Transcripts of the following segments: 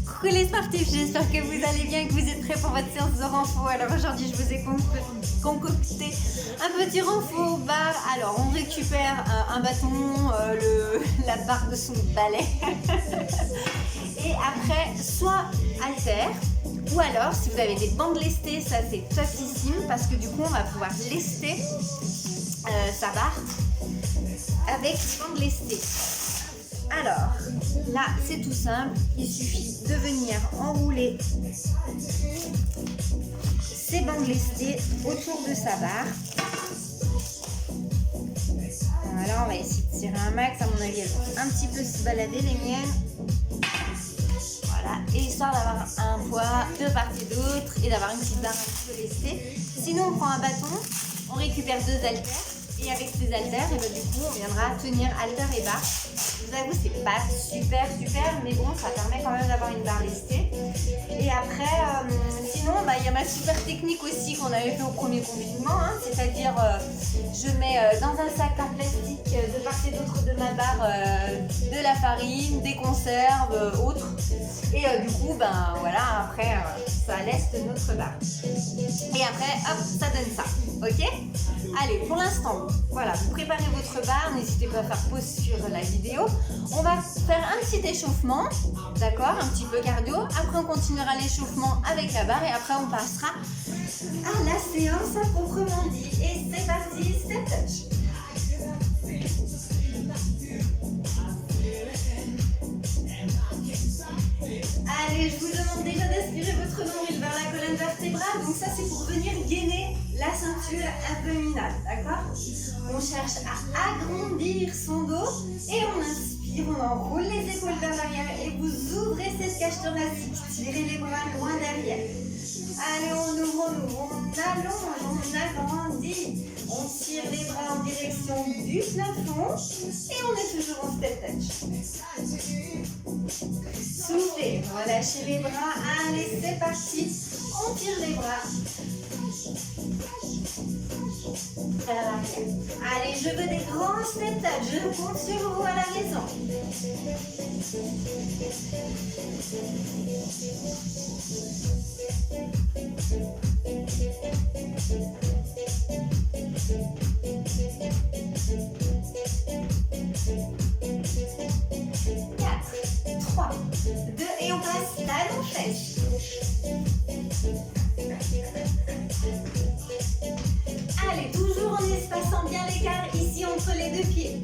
Coucou les sportifs, j'espère que vous allez bien, que vous êtes prêts pour votre séance de renfort. Alors aujourd'hui je vous ai concocté un petit renfort barre. Alors on récupère un bâton, la barre de son balai et après soit haltère ou alors si vous avez des bandes lestées, ça c'est topissime parce que du coup on va pouvoir lester sa barre avec des bandes lestées. Alors, là, c'est tout simple. Il suffit de venir enrouler ces bandes lestées autour de sa barre. Voilà, on va essayer de tirer un max. À mon avis, elles vont un petit peu se balader, les miennes. Voilà, et histoire d'avoir un poids de part et d'autre et d'avoir une petite barre un petit peu lestée. Sinon, on prend un bâton, on récupère 2 haltères. Et avec ces haltères, et ben, du coup, on viendra tenir haltère et barre. Je vous avoue, c'est pas super, mais bon, ça permet quand même d'avoir une barre lestée. Et après, sinon, il y a ma super technique aussi qu'on avait fait au premier confinement, hein, c'est-à-dire, je mets dans un sac en plastique de part et d'autre de ma barre de la farine, des conserves, autres. Et du coup, voilà, après, ça leste notre barre. Et après, hop, ça donne ça, ok ? Allez, pour l'instant, voilà, vous préparez votre barre, n'hésitez pas à faire pause sur la vidéo. On va faire un petit échauffement, d'accord, un petit peu cardio. Après, on continuera l'échauffement avec la barre et après, on passera à la séance à proprement dit. Et c'est parti, step touch. Allez, je vous demande déjà d'aspirer votre nombril vers la colonne vertébrale. Donc ça, c'est pour venir gainer la ceinture abdominale, d'accord? On cherche à agrandir son dos et on inspire, on enroule les épaules vers l'arrière et vous ouvrez cette cage thoracique. Tirez les bras loin derrière. Allez, on ouvre, on allonge, on agrandit. On tire les bras en direction du plafond et on est toujours en step touch. Soufflez, relâchez les bras. Allez, c'est parti. On tire les bras vers l'arrière. Allez, je veux des grands step touch. Je compte sur vous à la maison. Et on passe talon flèche. Allez, toujours en espaçant bien l'écart ici entre les deux pieds.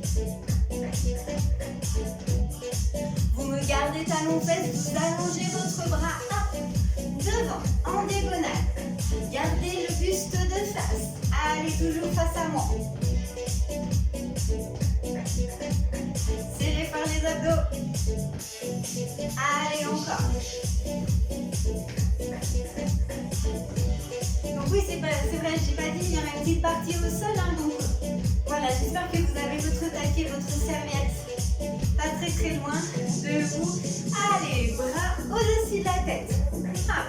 Vous me gardez talon flèche, vous allongez votre bras devant, en diagonale. Gardez le buste de face. Allez, toujours face à moi. Serrez par les abdos. Allez, encore. Donc oui, c'est vrai, j'ai pas dit, il y aura une petite partie au sol. Hein, donc voilà, j'espère que vous avez votre taquet, votre serviette pas très loin de vous. Allez, bras au-dessus de la tête. Ah.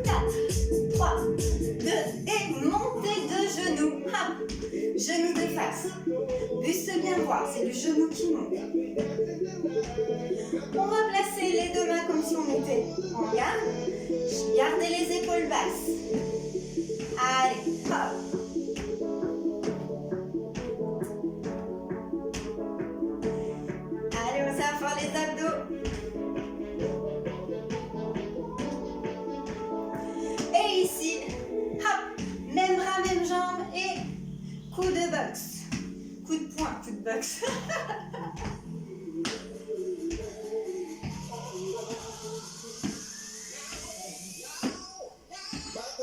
4, 3, 2 et montez de genoux. Genoux de face. Buste bien droit, c'est le genou qui monte. On va placer les deux mains comme si on était en garde. Gardez les épaules basses. Allez, hop. Allez, on serre fort les abdos. Et ici, hop, même bras, même jambe et coup de boxe. Coup de poing, coup de boxe.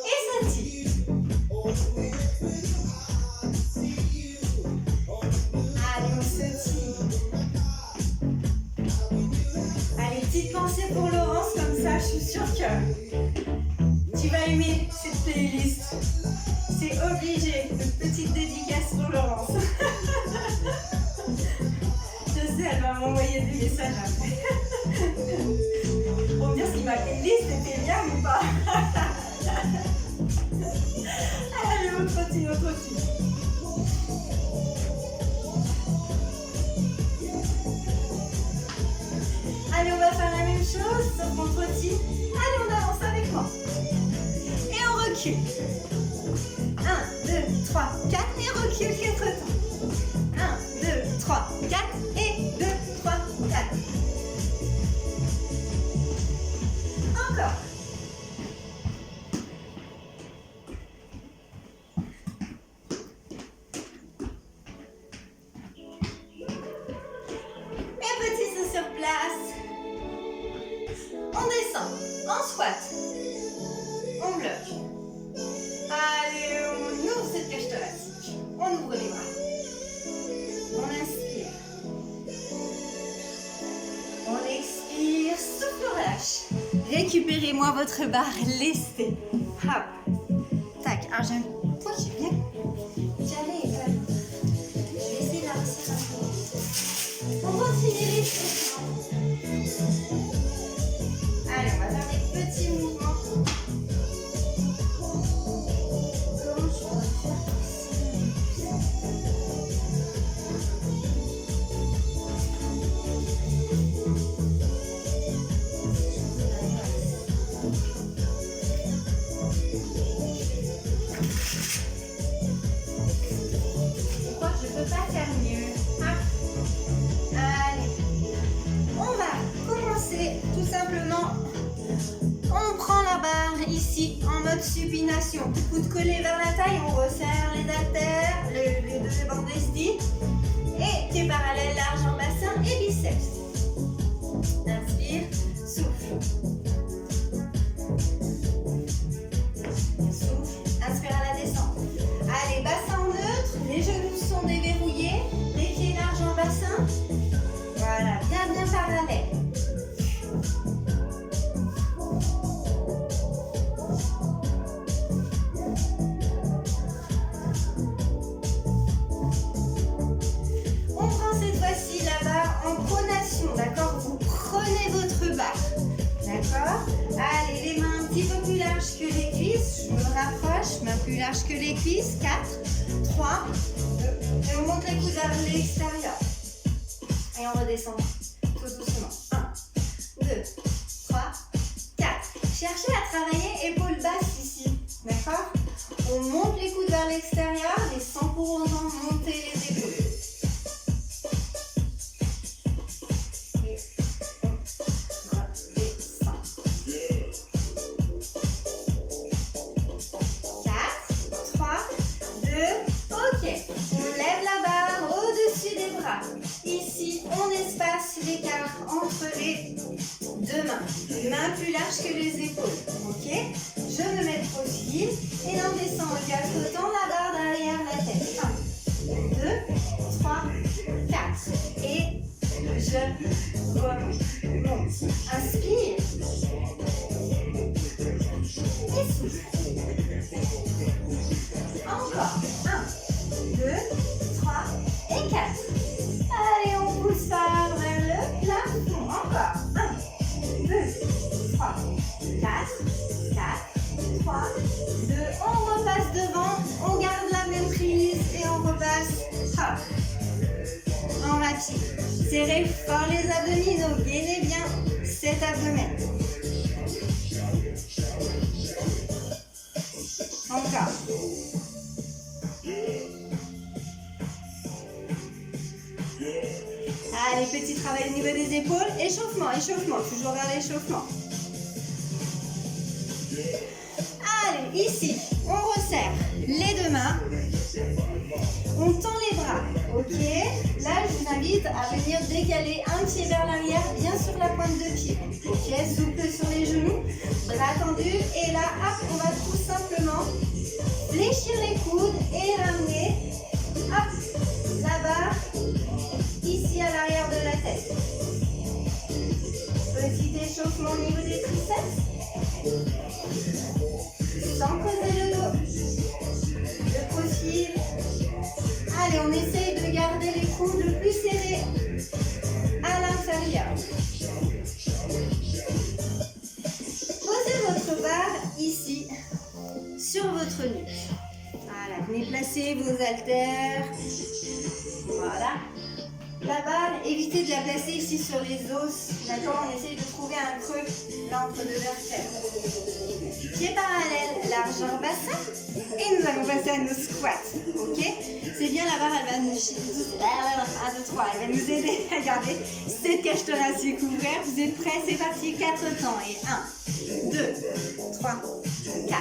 Et ça tire. Allez, on se tire. Allez, petite pensée pour Laurence, comme ça, je suis sûre que tu vas aimer cette playlist. C'est obligé. Une petite dédicace pour Laurence. Je sais, elle va m'envoyer des messages après. Pour me dire si ma playlist était bien ou pas. Allez, on continue. sauf qu'on trottine. Allez, on avance avec moi. Et on recule. 1, 2, 3, 4 et recule 4 temps. 1, 2, 3, 4 et 2, 3, 4. Encore. Et petit saut sur place. On descend. En squat. On bloque. Allez, on ouvre cette cage thoracique. On ouvre les bras. On inspire. On expire. Souffle, relâche. Récupérez-moi votre barre lestée. Hop. Tac. Alors j'ai un poids qui est bien. J'allais. Je vais essayer de la resserrer un peu. On continue les souffles. Allez, on va faire des petits mouvements. En mode supination, coude collé vers la taille, on resserre les haltères, les deux bandes d'esti et pieds parallèles, large en bassin et biceps. Inspire, souffle. Souffle, inspire à la descente. Allez, bassin neutre, les genoux sont déverrouillés, les pieds larges en bassin. Voilà, bien parallèle. D'accord, vous prenez votre barre, d'accord. Allez, les mains un petit peu plus larges que les cuisses, je me rapproche, mains plus larges que les cuisses, 4, 3, 2, et on monte les coudes vers l'extérieur. Et on redescend tout doucement, 1, 2, 3, 4. Cherchez à travailler épaules basses ici, d'accord. On monte les coudes vers l'extérieur, et sans pour autant monter les épaules. Ici, on espace l'écart entre les deux mains. Mains plus larges que les épaules. Ok? Je me mets de profil et on descend aux quatre temps la barre derrière la tête. 1, 2, 3, 4. Et je remonte. Inspire. Et souffle. Encore. 1, 2, 3 et 4. Allez, on pousse par vers le plafond. Encore. 1, 2, 3, 4, 3, 2. On repasse devant. On garde la même prise et on repasse. Hop. En rapide. Serrez fort les abdominaux. Gainez bien cet abdomen. Encore. Allez, petit travail au niveau des épaules. Échauffement, échauffement. Toujours vers l'échauffement. Allez, ici, on resserre les deux mains. On tend les bras. Ok. Là, je vous invite à venir décaler un pied vers l'arrière, bien sur la pointe de pied. Ok. Souple sur les genoux. Bras tendus. Et là, hop, on va tout simplement fléchir les coudes et ramener. Hop, la barre. Ici à l'arrière de la tête. Petit échauffement au niveau des triceps. Sans creuser le dos. Le profil. Allez, on essaye de garder les coudes le plus serrés à l'intérieur. Posez votre barre ici sur votre nuque. Voilà, venez placer vos haltères. Voilà. La barre, évitez de la placer ici sur les os. D'accord? On essaye de trouver un creux là entre deux vertèbres. Pieds parallèles, largeur bassin. Et nous allons passer à nos squats. Ok? C'est bien, la barre, elle va nous... 1, 2, 3. Elle va nous aider à garder cette cage thoracique ouverte. Vous êtes prêts? C'est parti. 4 temps. Et 1, 2, 3, 4.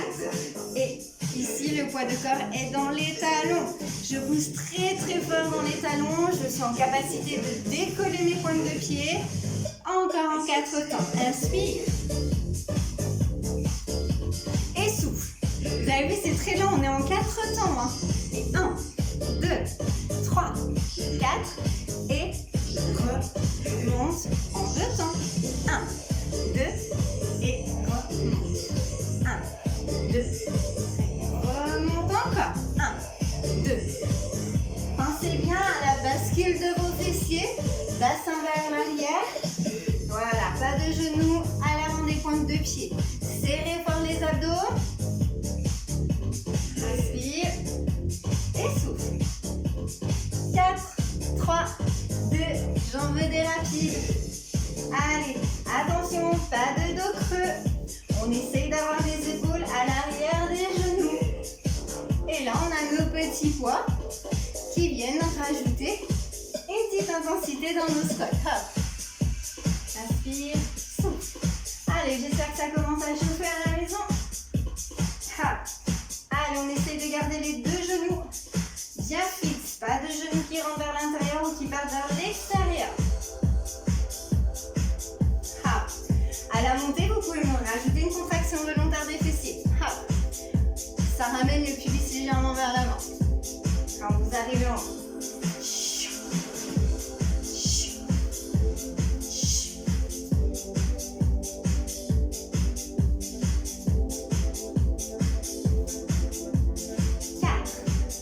Et ici, le poids de corps est dans les talons. Je pousse très très fort dans les talons. Je suis en capacité de décoller mes pointes de pied. Encore en 4 temps. Inspire. Et souffle. Vous avez vu, c'est très long. On est en 4 temps. Hein. Et 1, 2, 3, 4. Et remonte en 2 temps. 1, 2. Et remonte. 1, 2. Remonte encore. 1, 2. Pensez bien à la bascule de vos fessiers. Bassin vers l'arrière. Voilà, pas de genoux à l'avant des pointes de pied. Serrez fort les abdos. Inspire. Et souffle. 4, 3, 2. J'en veux des rapides. Allez, attention, pas de dos creux. On essaye d'avoir les épaules à l'arrière des genoux. Et là, on a nos petits poids qui viennent rajouter une petite intensité dans nos squats. Hop. Inspire, souffle. Allez, j'espère que ça commence à chauffer à la maison. Hop. Allez, on essaye de garder les deux genoux bien fixes. Pas de genoux qui rentrent vers l'intérieur ou qui partent vers l'extérieur. Hop. À la montée, vous pouvez me rajouter une contraction volontaire des fessiers. Hop. Ça ramène le pubis légèrement vers l'avant. Quand vous arrivez en haut.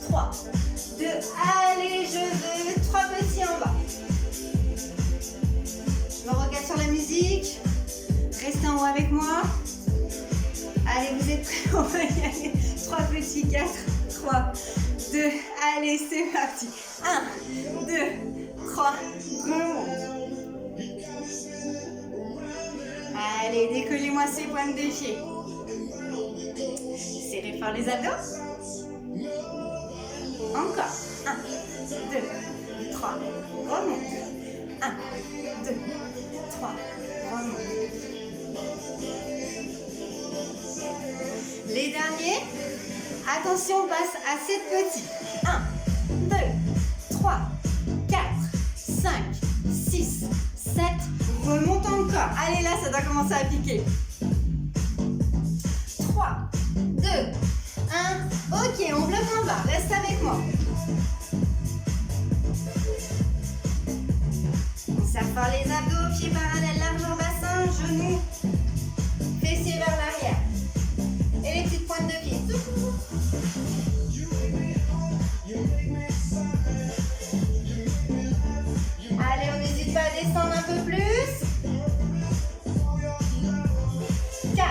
3, 2, allez, je veux 3 petits en bas. Je me regarde sur la musique. Restez en haut avec moi. Allez, vous êtes prêts? On va y aller. 3 petits, 4, 3, 2, allez, c'est parti. 1, 2, 3, remonte. Allez, décollez-moi ces pointes de pied. Serrez fort les abdos. Encore. 1, 2, 3, remonte. 1, 2, 3, remonte. Les derniers. Attention, on passe à 7 petits. 1, 2, 3, 4, 5, 6, 7. Remonte encore. Allez, là, ça doit commencer à piquer. 3, 2, 1. Ok, on bloque en bas. Reste avec moi. On serre fort les abdos, pieds parallèles, largeur bassin, genoux, fessiers vers l'arrière. Et les petites pointes de pied. Allez, on n'hésite pas à descendre un peu plus. 4,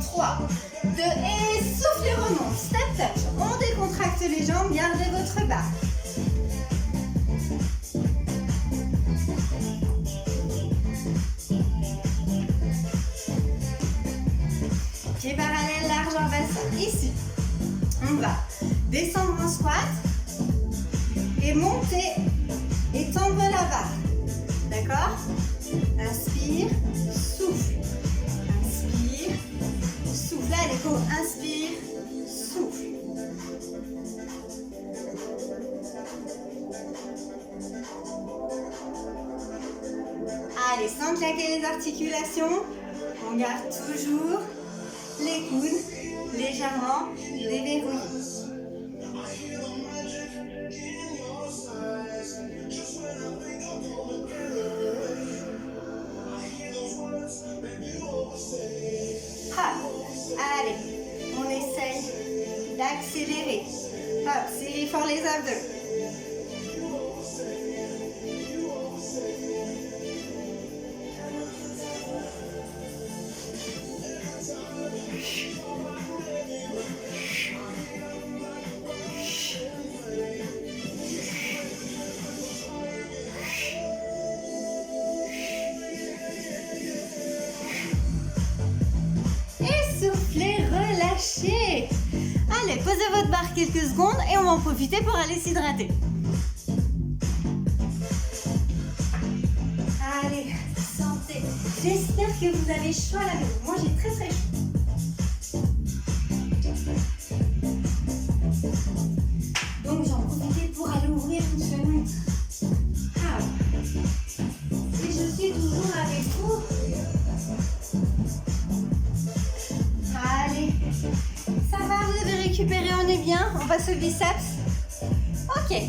3, 2, et souffle et remonte. Step touch. On décontracte les jambes, gardez votre barre. Pieds parallèles, largeur bassin. Ici, on va descendre en squat et monter et tendre la barre. D'accord? Inspire, souffle. Inspire, souffle. Là, les cours. Inspire, souffle. Allez, sans claquer les articulations. On garde toujours les coudes légèrement déverrouillés. Allez, on essaye d'accélérer. Hop, serrez fort les abdos. posez votre barre quelques secondes et on va en profiter pour aller s'hydrater. Allez, santé. J'espère que vous avez chaud à la maison. Moi, j'ai très très chaud. Donc, j'en profite pour aller ouvrir une fenêtre. Ah. Et je suis toujours avec vous. Allez. Ça va, vous avez récupéré, on est bien. On passe au biceps. Ok.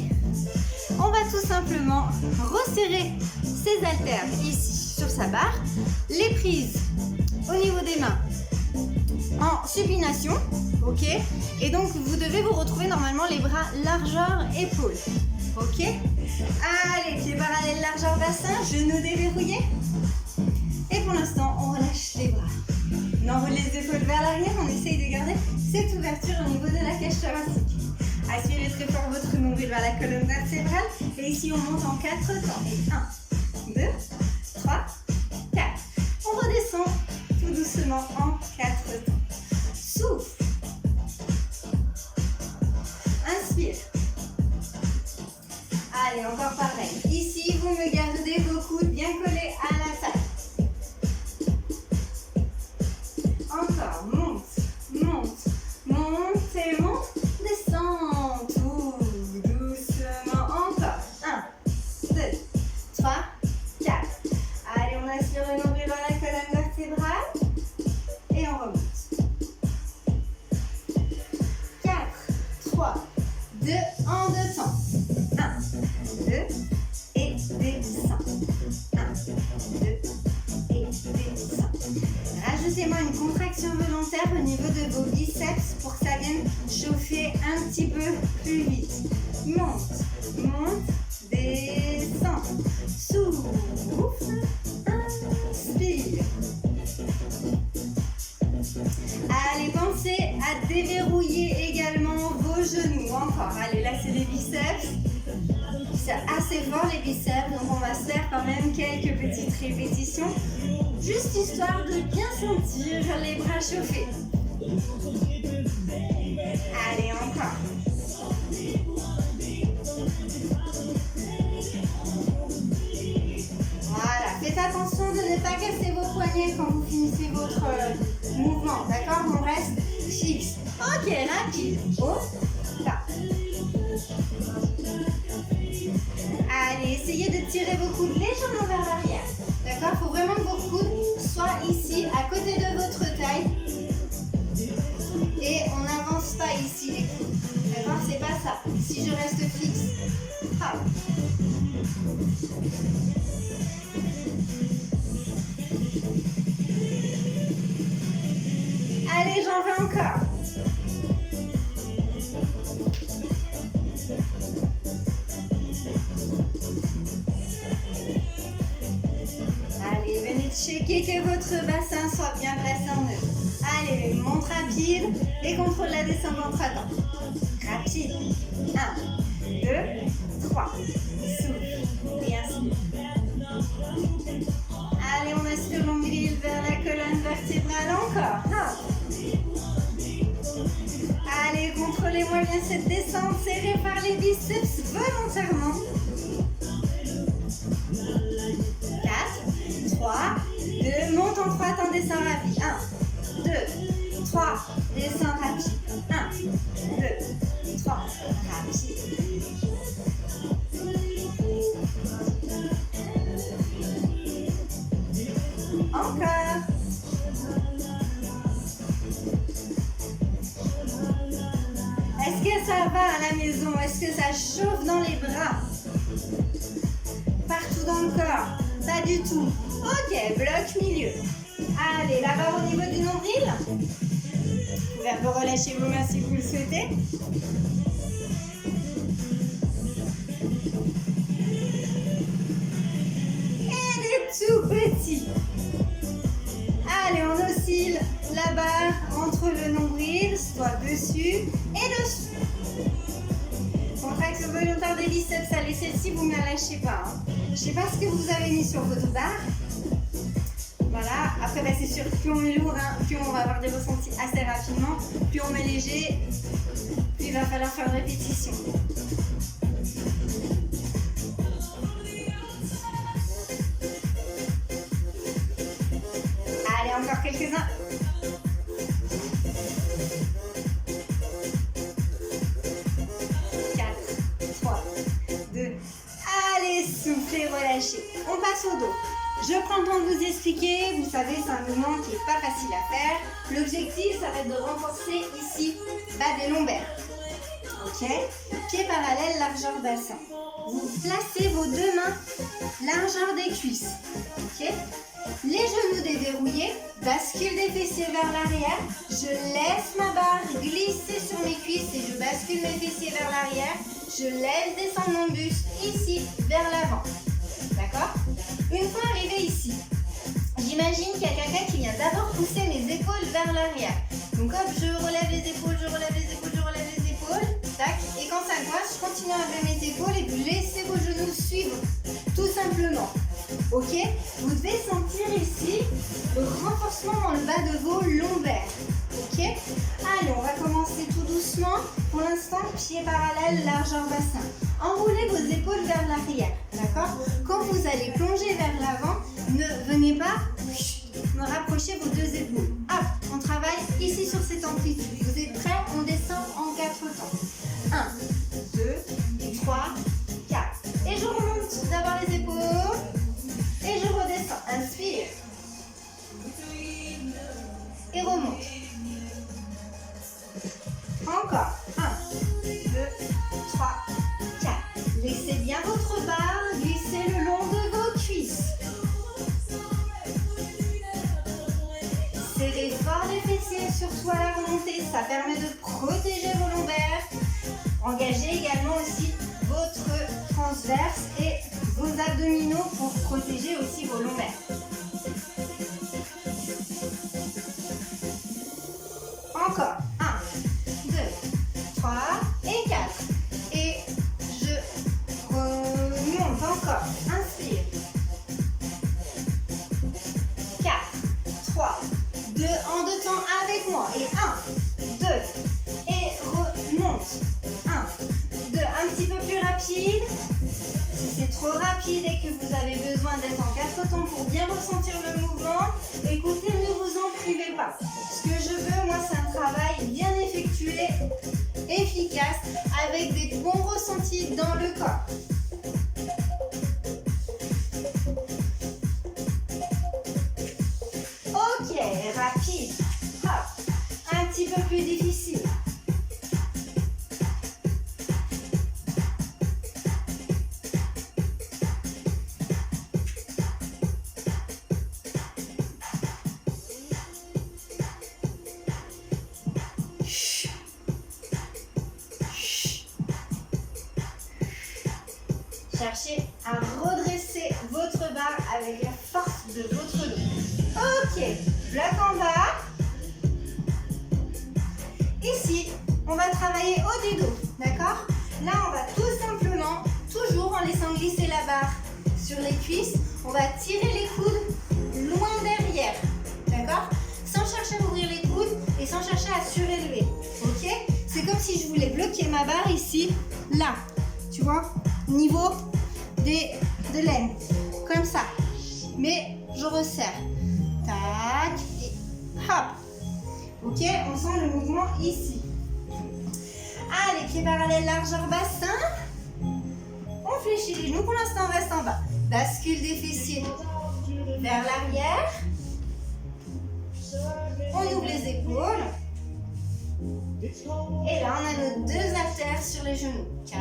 On va tout simplement resserrer ses haltères ici sur sa barre. Les prises au niveau des mains en supination. Ok. Et donc vous devez vous retrouver normalement les bras largeur épaule. Ok. Allez, pieds parallèles, largeur bassin, genoux déverrouillés. Et pour l'instant, on relâche les bras. On enroule les épaules vers l'arrière, on essaye de garder cette ouverture au niveau de la cage thoracique. Aspirez très fort votre nombril vers la colonne vertébrale. Et ici, on monte en 4 temps. Et 1, 2, 3, 4. On redescend tout doucement en 4 temps. Souffle. Inspire. Allez, encore pareil. Ici, vous me gardez vos coudes bien collés à la table. Encore, monte, monte, monte et monte, descend tout doucement. Encore, 1, 2, 3, 4. Allez, on aspire le nombril vers la colonne vertébrale et on remonte. 4, 3, 2, en 2 temps. 1, 2 et descend. 1, 2 et descend. Rajoutez-moi une contraction volontaire au niveau de vos biceps pour que ça vienne chauffer un petit peu plus vite. Monte, monte, descend. Souffle, inspire. Allez, pensez à déverrouiller également vos genoux. Encore, allez, là c'est les biceps. C'est assez fort les biceps, donc on va se faire quand même quelques petites répétitions. Juste histoire de bien sentir les bras chauffés. Allez, encore. Voilà, faites attention de ne pas casser vos poignets quand vous finissez votre mouvement, d'accord? On reste fixe. Ok, rapide. Haut, là. Allez, essayez de tirer vos coudes légèrement vers l'arrière. D'accord? Il faut vraiment que vos coudes soient ici, à côté de votre taille. Et on n'avance pas ici les coudes. D'accord? C'est pas ça. Si je reste fixe. Hop. Allez, j'en veux encore. Allez, venez checker que votre bassin soit bien placé en eux. Allez, monte rapide et contrôle la descente en 3 temps. Rapide. 1, 2, 3. Souffle et inspire. Allez, on aspire l'ombril vers la colonne vertébrale encore. Hop. Allez, contrôlez-moi bien cette descente, serrée par les biceps volontairement. 4, 3, 2, monte en 3 temps, descend rapide. 1, 2, 3, descend rapide. 1, 2, 3, rapide. Encore. Est-ce que ça va à la maison? Est-ce que ça chauffe dans les bras? Partout dans le corps? Pas du tout. Ok, bloc milieu. Allez, la barre au niveau du nombril. Vous pouvez un peu relâcher vos mains si vous le souhaitez. Et des tout petits. Allez, on oscille la barre entre le nombril, soit dessus et dessous. Contraction volontaire des biceps, allez, celle-ci, vous ne la lâchez pas. Hein. Je ne sais pas ce que vous avez mis sur votre barre. Voilà, après, c'est sûr, plus on met lourd, hein, plus on va avoir des ressentis assez rapidement. Plus on met léger, il va falloir faire une répétition. Allez, encore quelques-uns. 4, 3, 2. Allez, soufflez, relâchez. On passe au dos. Je prends le temps de vous expliquer. Vous savez, c'est un mouvement qui n'est pas facile à faire. L'objectif, ça va être de renforcer ici, bas des lombaires. Ok? Pieds parallèles, largeur bassin. Vous placez vos deux mains, largeur des cuisses. Ok? Les genoux déverrouillés, bascule des fessiers vers l'arrière. Je laisse ma barre glisser sur mes cuisses et je bascule mes fessiers vers l'arrière. Je laisse descendre mon buste ici, vers l'avant. D'accord? Une fois arrivé ici, j'imagine qu'il y a quelqu'un qui vient d'abord pousser mes épaules vers l'arrière. Donc hop, je relève les épaules, je relève les épaules, je relève les épaules. Tac. Et quand ça coince, je continue à lever mes épaules et vous laissez vos genoux suivre. Tout simplement. Ok? Vous devez sentir ici le renforcement dans le bas de vos lombaires. Ok? Allez, on va commencer tout doucement. Pour l'instant, pieds parallèles, largeur bassin. Enroulez vos épaules vers l'arrière. D'accord? Quand vous allez plonger vers l'avant, ne venez pas me rapprocher vos deux épaules. Hop, on travaille ici sur cette amplitude. Vous êtes prêts? On descend en 4 temps. 1, 2, 3, 4. Et je remonte d'abord les épaules. Et je redescends. Inspire. Et remonte. Encore. 1, 2, 3, 4. Laissez bien votre barre glisser le long de vos cuisses. Serrez fort les fessiers, surtout à la remontée. Ça permet de protéger vos lombaires. Engagez également aussi votre transverse et vos abdominaux pour protéger aussi vos lombaires. Encore. 1, 2, 3 et 4. Et je remonte encore. Inspire. 4, 3, 2, en 2 temps avec moi. Et 1, 2, et remonte. 1, 2, un petit peu plus rapide. Si c'est trop rapide et que vous avez besoin d'être en 4 temps pour bien ressentir le mouvement, écoutez, ne vous en privez pas. Ce que je veux, moi, c'est un travail bien effectué, efficace, avec des bons ressentis dans le corps. Ok, rapide. Hop. Un petit peu plus difficile. Cherchez à redresser votre barre avec la force de votre dos. Ok, bloc en bas. Ici, on va travailler haut du dos, d'accord? Là, on va tout simplement, toujours en laissant glisser la barre sur les cuisses, on va tirer les coudes loin derrière, d'accord? Sans chercher à ouvrir les coudes et sans chercher à surélever, ok? C'est comme si je voulais bloquer ma barre ici, là, tu vois? Niveau de l'aine, comme ça. Mais je resserre. Tac, et hop. Ok, on sent le mouvement ici. Allez, pieds parallèles, largeur bassin. On fléchit les genoux. Pour l'instant, on reste en bas. Bascule des fessiers vers l'arrière. On ouvre les épaules. Et là, on a nos deux haltères sur les genoux. 4,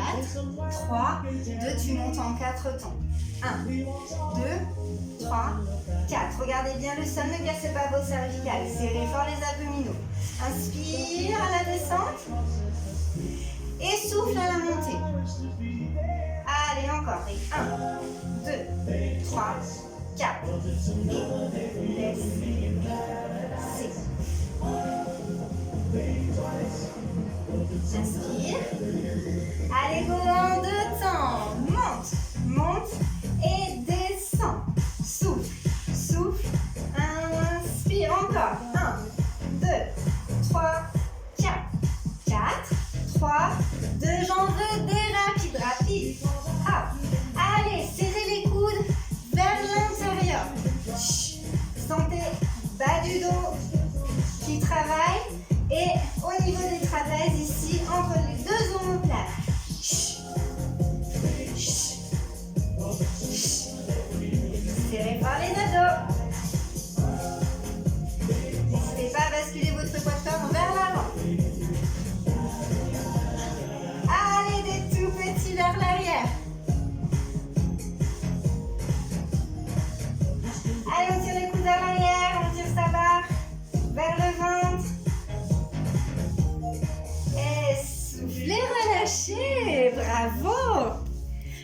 3, 2, tu montes en 4 temps. 1, 2, 3, 4. Regardez bien le sol, ne cassez pas vos cervicales. Serrez fort les abdominaux. Inspire à la descente. Et souffle à la montée. Allez, encore. Et 1, 2, 3, 4. Et laissez. Inspire. Allez, go en 2 temps. Monte, monte et descend. Souffle, souffle. Inspire encore. 1, 2, 3, 4. 4, 3,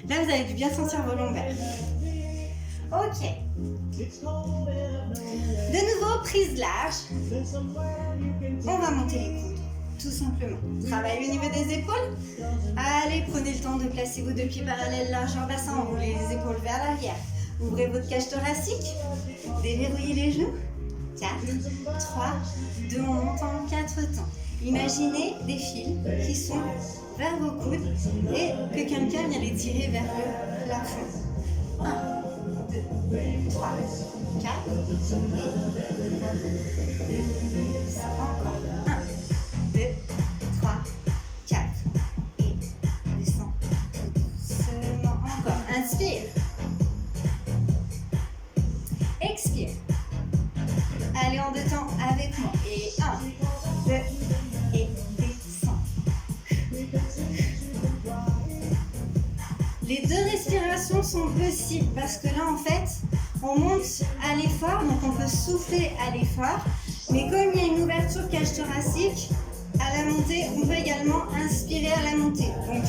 Là, vous avez dû bien sentir vos lombaires. Ok. De nouveau, prise large. On va monter les coudes, tout simplement. Travaille au niveau des épaules. Allez, prenez le temps de placer vos deux pieds parallèles, largeur bassin. Enroulez les épaules vers l'arrière. Ouvrez votre cage thoracique. Déverrouillez les genoux. 4, 3, 2, on monte en 4 temps. Imaginez des fils qui sont vers vos coudes et que quelqu'un vient les tirer vers le plafond. 1, 2, 3, 4, encore. 1, 2, 3, 4, et descends doucement encore. Inspire. Expire. Allez en 2 temps avec moi. Et 1, 2, et descends. Les 2 respirations sont possibles parce que là en fait on monte à l'effort, donc on peut souffler à l'effort, mais comme il y a une ouverture cage thoracique, à la montée on peut également inspirer à la montée. Donc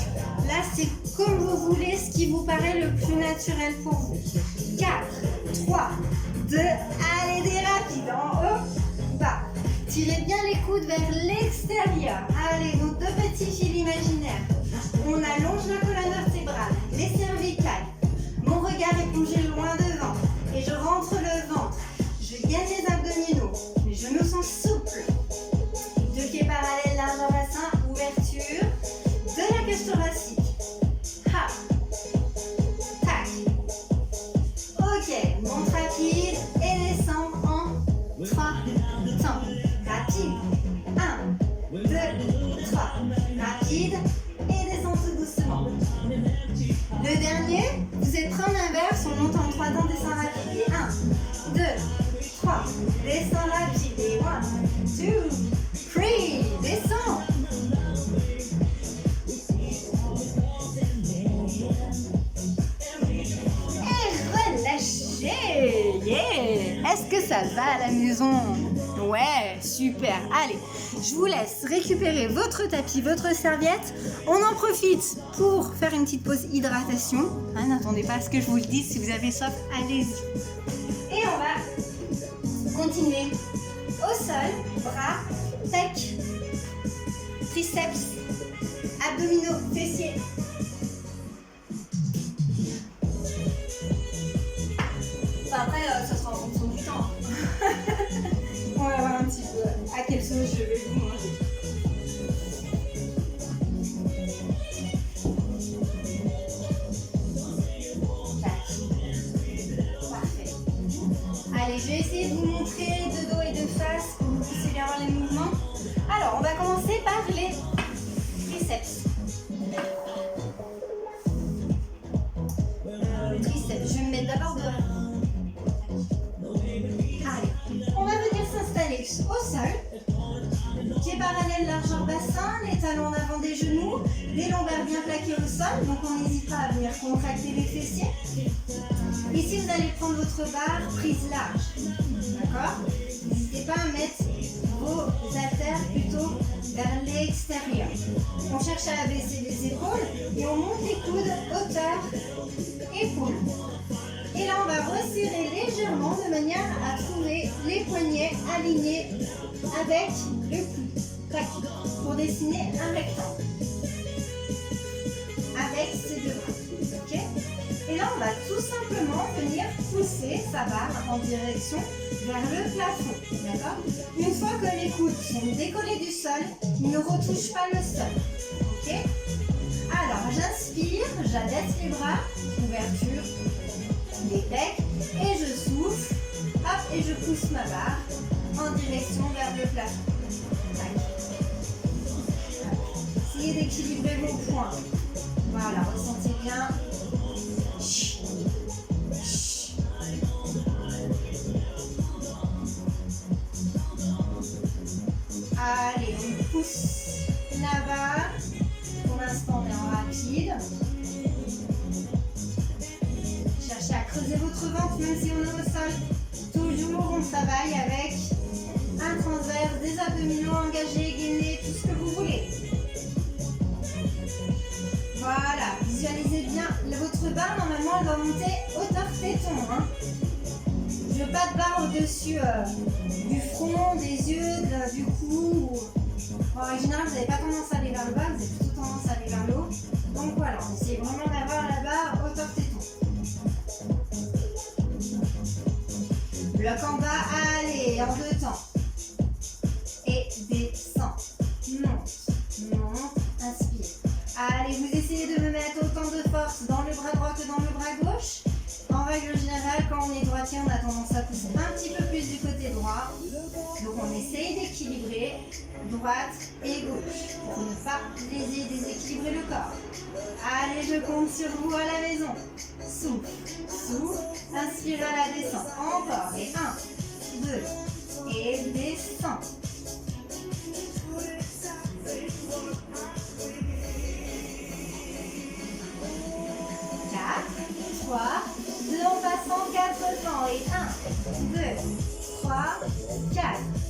là c'est comme vous voulez, ce qui vous paraît le plus naturel pour vous. 4, 3, 2, allez des rapides, en haut, bas. Tirez bien les coudes vers l'extérieur. Allez, vos 2 petits fils imaginaires. On allonge la colonne vertébrale, les cervicales. Mon regard est plongé loin devant et je rentre le ventre. Je gagne les abdominaux. Les genoux sont souples. 2 pieds parallèles, largeur bassin, ouverture de la cage thoracique. Ha. Tac. Ok, monte rapide et descend en 3 temps. Rapide. 1, 2, 3. Rapide et descend tout doucement. Le dernier, vous êtes prêts en inverse, on monte en 3 temps, descend rapide. Et 1, 2, 3. Descend rapide. Et 1, 2, 3. Descend. Yeah! Est-ce que ça va à la maison? Ouais, super. Allez, je vous laisse récupérer votre tapis, votre serviette. On en profite pour faire une petite pause hydratation. Hein, n'attendez pas à ce que je vous le dise. Si vous avez soif, allez-y. Et on va continuer au sol. Bras, pec, triceps, abdominaux, fessiers. Après, ça sera en fonction du temps. On va voir un petit peu à quelle sauce je vais vous manger. Parfait. Allez, je vais essayer de vous montrer de dos et de face pour que vous puissiez bien voir les mouvements. Alors, on va commencer par les triceps. Triceps, je vais me mettre d'abord devant. On va venir s'installer au sol, pieds parallèles, largeur bassin, les talons en avant des genoux, les lombaires bien plaqués au sol, donc on n'hésite pas à venir contracter les fessiers. Ici, vous allez prendre votre barre prise large, d'accord? N'hésitez pas à mettre vos haltères plutôt vers l'extérieur. On cherche à abaisser les épaules et on monte les coudes, hauteur, épaules. Et là, on va resserrer légèrement de manière à trouver les poignets alignés avec le coude. Tac, pour dessiner un rectangle. Avec ces 2 bras. Ok? Et là, on va tout simplement venir pousser sa barre en direction vers le plafond. D'accord? Une fois que les coudes sont décollés du sol, ils ne retouchent pas le sol. Ok? Alors, j'inspire, j'abaisse les bras, ouverture. Les pecs et je souffle, hop, et je pousse ma barre en direction vers le plafond. Tac. Essayez d'équilibrer vos poings. Voilà, ressentez bien. Allez, on pousse la barre. Pour l'instant, on est en rapide. Cherchez à creuser votre ventre, même si on est au sol. Toujours, on travaille avec un transverse, des abdominaux engagés, gainés, tout ce que vous voulez. Voilà, visualisez bien votre barre, normalement, elle doit monter hauteur téton. Hein. Je veux pas de barre au-dessus du front, des yeux, du cou. En général, vous n'avez pas tendance à aller vers le bas, vous avez plutôt tendance à aller vers le haut. Donc voilà, on essaie vraiment d'avoir la barre hauteur téton. Bloc en bas, allez, en 2 temps. Et descend. Monte, inspire. Allez, vous essayez de me mettre autant de force dans le bras droit que dans le bras gauche. En règle générale, quand on est droitier, on a tendance à pousser un petit peu plus du côté droit. Donc on essaye d'équilibrer droite et gauche pour ne pas déséquilibrer le corps. Allez, je compte sur vous à la maison. Souffle, souffle, inspire à la descente. Encore, et 1, 2, et descend. 4, 3, 2 en passant 4 temps. Et 1, 2, 3, 4.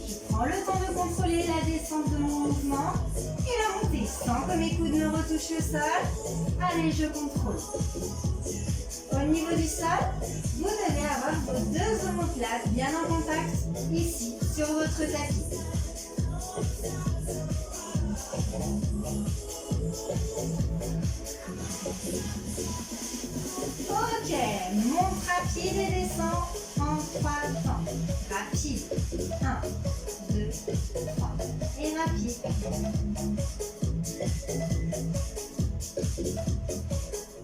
Je prends le temps de contrôler la descente de mon mouvement et la montée sans que mes coudes ne retouchent le sol. Allez, je contrôle. Au niveau du sol, vous devez avoir vos 2 omoplates bien en contact ici sur votre tapis. Ok, monte rapide et descend en 3 temps. Rapide. 1, 2, 3. Et rapide.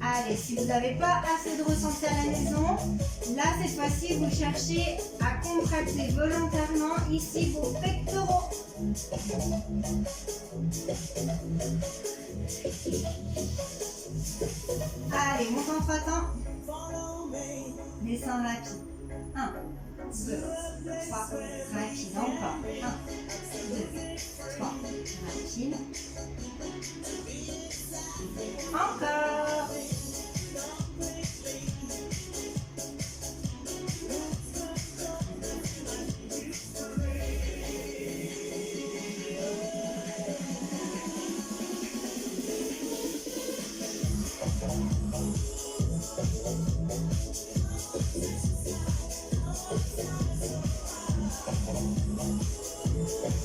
Allez, si vous n'avez pas assez de ressenti à la maison, là, cette fois-ci, vous cherchez à contracter volontairement ici vos pectoraux. Allez, monte en 3 temps. Descends rapide. 1, 2, 3, rapide. Encore. 1, 2, 3, rapide. Encore.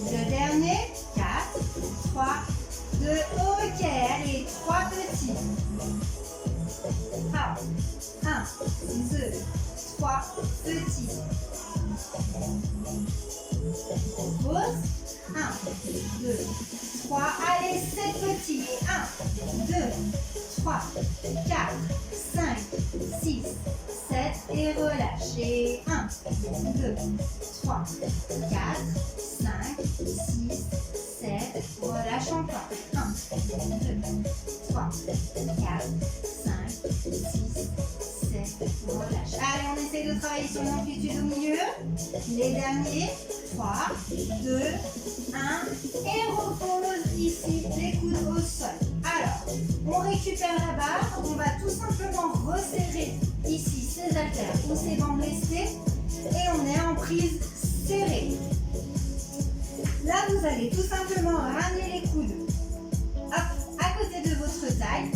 Le dernier, 4, 3, 2, ok, allez, 3 petits. 1, 2, 3 petits. Pause. 1, 2, 3, allez, 7 petits. Et 1, 2, 3, 4, 5, 6, 7 et relâche. Et 1, 2, 3, 4, 5, 6, 7, relâche encore. 1, 2, 3, 4, 5, 6, 7, relâche. Allez, on essaie de travailler sur l'amplitude au milieu. Les derniers, 3, 2, 1, et repose ici les coudes au sol. Alors, on récupère la barre, on va tout simplement resserrer ici ces haltères ou ces bandes lestées et on est en prise serrée. Là, vous allez tout simplement ramener les coudes hop, à côté de votre taille.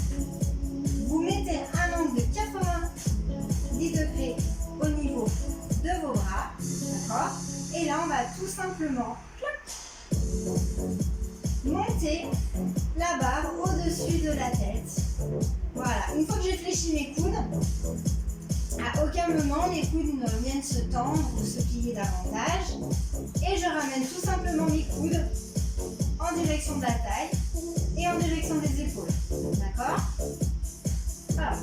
Vous mettez un angle de 90 degrés au niveau de vos bras. D'accord ? Et là, on va tout simplement monter la barre au-dessus de la tête. Voilà. Une fois que j'ai fléchi mes coudes, à aucun moment les coudes ne viennent se tendre ou se plier davantage. Et je ramène tout simplement mes coudes en direction de la taille et en direction des épaules. D'accord ? Voilà.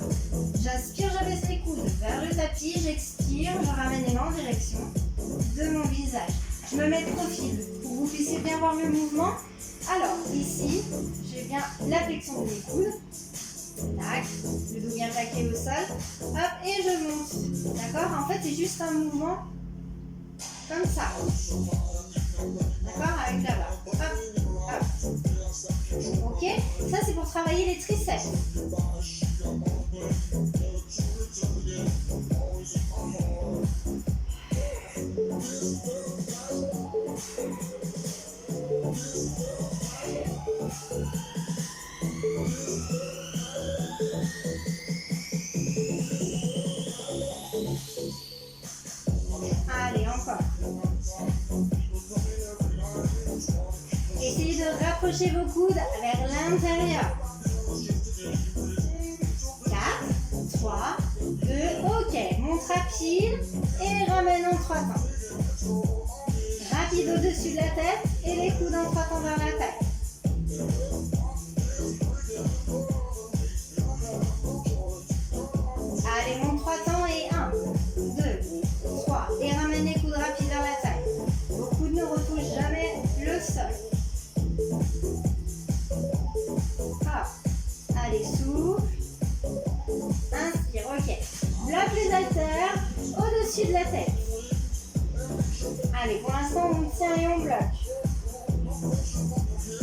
J'inspire, j'abaisse les coudes vers le tapis, j'expire, je ramène les mains en direction de mon visage. Je me mets de profil pour que vous puissiez bien voir le mouvement. Alors, ici, j'ai bien la flexion de mes coudes. Tac, le dos bien plaqué au sol. Hop, et je monte. D'accord ? En fait, c'est juste un mouvement comme ça. D'accord ? Avec la barre. Hop, hop. Ok ? Ça, c'est pour travailler les triceps. Rapprochez vos coudes vers l'intérieur. 4, 3, 2, ok. Monte rapide et ramène en 3 temps. Rapide au-dessus de la tête et les coudes en 3 temps vers la tête. Allez, monte 3 temps et 1, 2, 3. Et ramène les coudes rapides vers la taille. Vos coudes ne retouchent jamais le sol. Hop. Allez, souffle. Inspire, ok. Bloque les haltères au-dessus de la tête. Allez, pour l'instant, on tient et on bloque.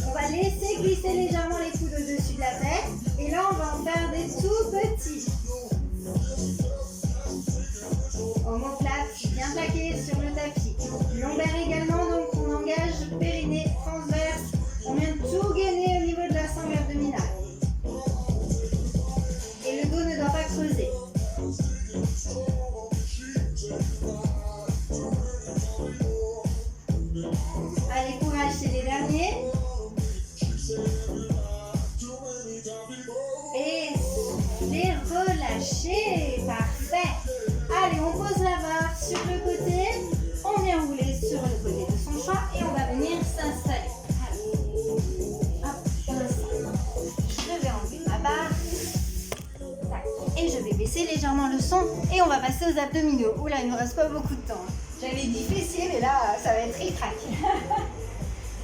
On va laisser glisser légèrement les coudes au-dessus de la tête. Et là, on va en faire des tout petits. Omoplate, bien plaqué sur le tapis. Lombaire également, donc on engage périnée transverse. On vient tout gainer au niveau de la sangle abdominale. Et le dos ne doit pas creuser. Allez, courage, c'est les derniers. Et les relâcher. Parfait. Allez, on pose la barre sur le côté. On vient rouler sur le côté de son choix et on va venir s'installer. Hop, pour l'instant. Je vais enlever ma barre. Tac. Et je vais baisser légèrement le son et on va passer aux abdominaux. Oula, il ne nous reste pas beaucoup de temps. J'avais dit fessier, mais là, ça va être ric-rac.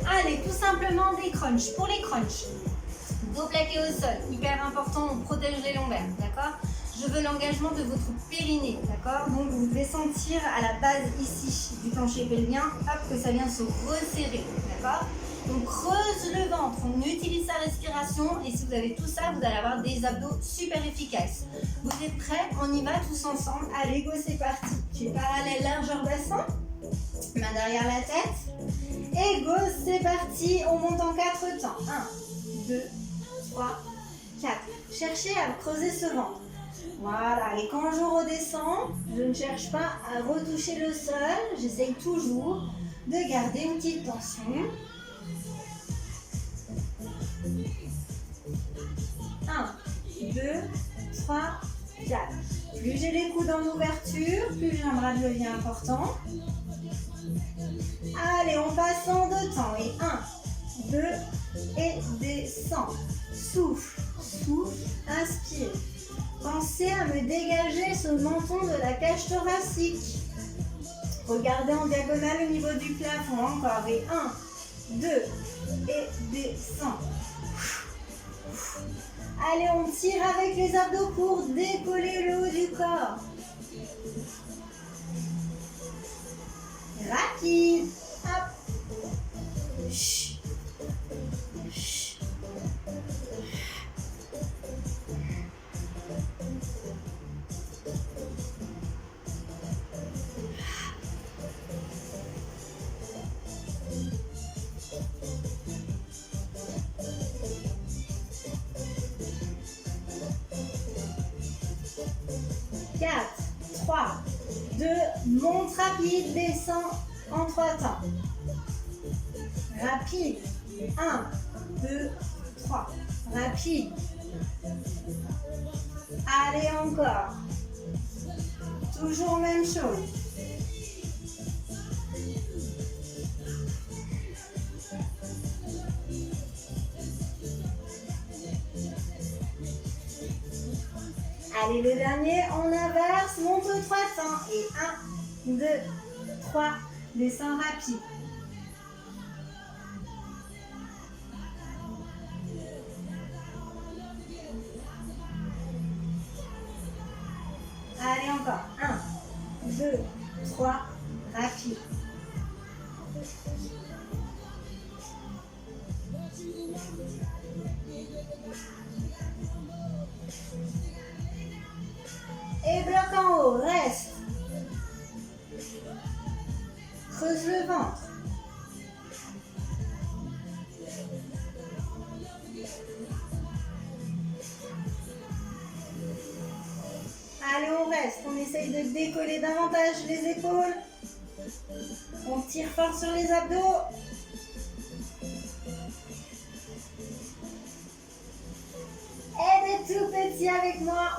Allez, tout simplement des crunchs. Pour les crunchs, dos plaqué au sol, hyper important, on protège les lombaires, d'accord? Je veux l'engagement de votre périnée, d'accord? Donc vous devez sentir à la base ici du plancher pelvien, hop, que ça vient se resserrer, d'accord? Donc creuse le ventre, on utilise sa respiration et si vous avez tout ça, vous allez avoir des abdos super efficaces. Vous êtes prêts? On y va tous ensemble. Allez, go, c'est parti. Tu es parallèle, largeur bassin, main derrière la tête. Et go, c'est parti. On monte en 4 temps. 1, 2, 3, 4. Cherchez à creuser ce ventre. Voilà, et quand je redescends, je ne cherche pas à retoucher le sol, j'essaye toujours de garder une petite tension. 1, 2, 3, 4. Plus j'ai les coudes en ouverture, plus j'ai un bras devient important. Allez, on passe en 2 temps. Et 1, 2, et descend. Souffle, souffle, inspire. Pensez à me dégager ce menton de la cage thoracique. Regardez en diagonale au niveau du plafond. Encore. Et 1, 2, et descend. Allez, on tire avec les abdos pour décoller le haut du corps. Rapide. Hop. Chut. Chut. 4, 3, 2, monte rapide, descend en 3 temps. Rapide. 1, 2, 3. Rapide. Allez, encore. Toujours même chose. Allez, le dernier, on inverse, monte 3 temps. Et 1, 2, 3, descend rapide. Allez, encore. 1, 2, 3, rapide. Et bloc en haut, reste. Creuse le ventre. Allez, on reste. On essaye de décoller davantage les épaules. On tire fort sur les abdos. petit avec moi.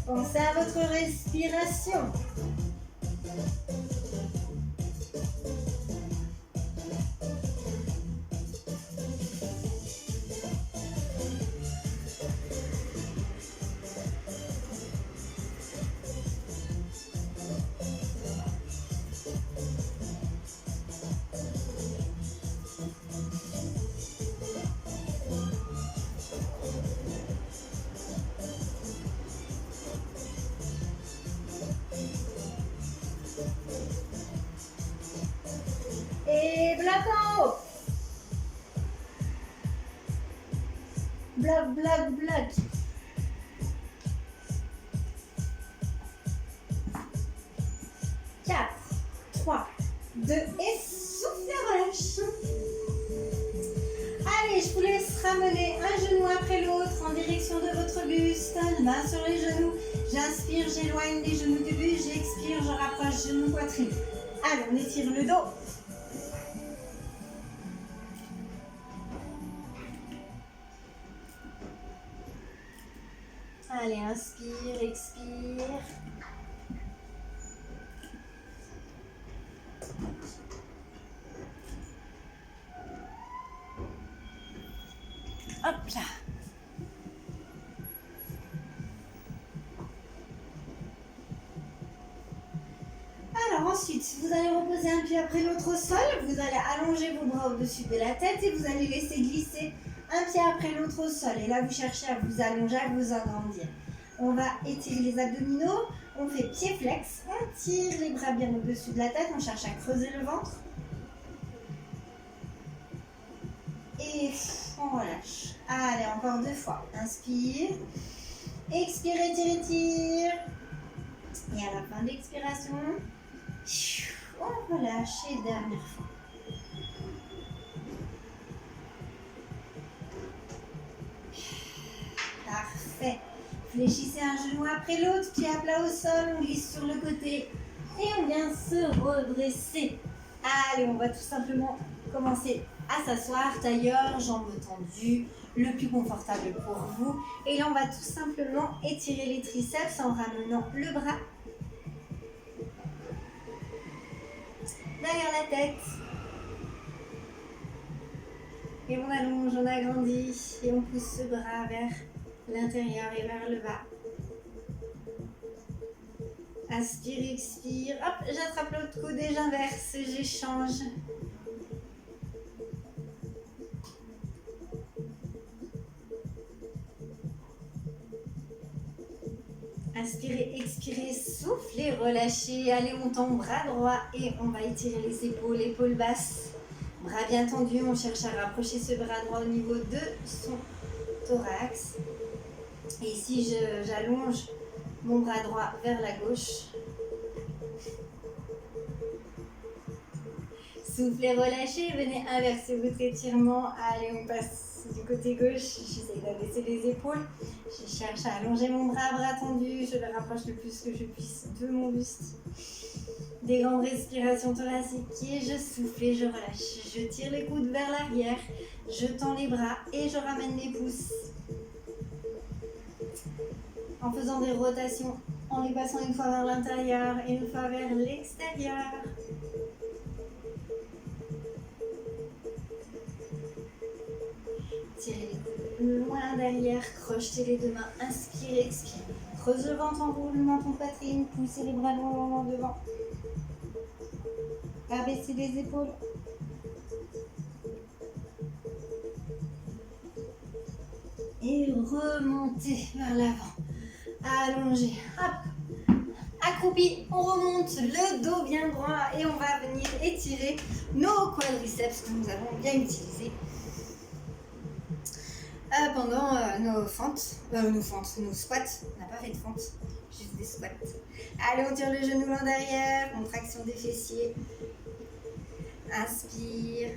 Pensez à votre respiration. Et bloc en haut. Bloc, bloc, bloc. 4, 3, 2 et soufflez, relâche. Allez, je vous laisse ramener un genou après l'autre en direction de votre buste. Main sur les genoux. J'inspire, j'éloigne les genoux du buste. J'expire, je rapproche genou, poitrine. Allez, on étire le dos. Allez, inspire, expire. Hop là. Alors ensuite, vous allez reposer un pied après l'autre au sol. Vous allez allonger vos bras au-dessus de la tête et vous allez laisser glisser un pied après l'autre au sol. Et là, vous cherchez à vous allonger, à vous agrandir. On va étirer les abdominaux. On fait pied flex. On tire les bras bien au-dessus de la tête. On cherche à creuser le ventre. Et on relâche. Allez, encore 2 fois. Inspire. Expire, étire, étire. Et à la fin de l'expiration, on relâche. Et dernière fois. Parfait. Fléchissez un genou après l'autre, pied à plat au sol, on glisse sur le côté et on vient se redresser. Allez, on va tout simplement commencer à s'asseoir, tailleur, jambes tendues, le plus confortable pour vous. Et là, on va tout simplement étirer les triceps en ramenant le bras derrière la tête. Et on allonge, on agrandit et on pousse ce bras vers l'intérieur et vers le bas. Inspire, expire. Hop, j'attrape l'autre coude et j'inverse, j'échange. Inspirez, expirez, soufflez, relâchez. Allez, on tend bras droit et on va étirer les épaules basses. Bras bien tendus, on cherche à rapprocher ce bras droit au niveau de son thorax. Et ici, j'allonge mon bras droit vers la gauche. Soufflez, relâchez, venez inverser votre étirement. Allez, on passe du côté gauche. J'essaie d'abaisser les épaules. Je cherche à allonger mon bras tendu. Je le rapproche le plus que je puisse de mon buste. Des grandes respirations thoraciques et je souffle et je relâche. Je tire les coudes vers l'arrière. Je tends les bras et je ramène les pouces. En faisant des rotations, en les passant une fois vers l'intérieur et une fois vers l'extérieur. Tirez les coudes loin derrière, crochetez les deux mains, inspirez, expirez. Creuse le ventre en roulement ton poitrine, poussez les bras loin devant. Abaissez les épaules. Et remontez vers l'avant. Allongez, hop, accroupi, on remonte, le dos bien droit et on va venir étirer nos quadriceps que nous avons bien utilisés pendant nos squats. On n'a pas fait de fente, juste des squats. Allez, on tire le genou l'en derrière, contraction des fessiers. Inspire,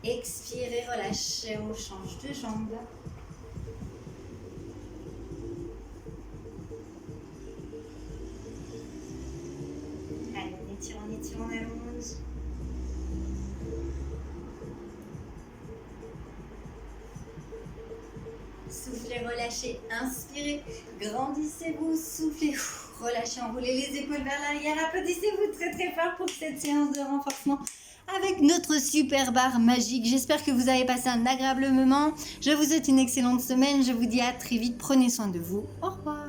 expire et relâche, on change de jambe. On étire, on allonge. soufflez, relâchez, inspirez, grandissez-vous, soufflez, relâchez, enroulez les épaules vers l'arrière, applaudissez-vous très très fort pour cette séance de renforcement avec notre super barre magique. J'espère que vous avez passé un agréable moment. Je vous souhaite une excellente semaine. Je vous dis à très vite. Prenez soin de vous. Au revoir.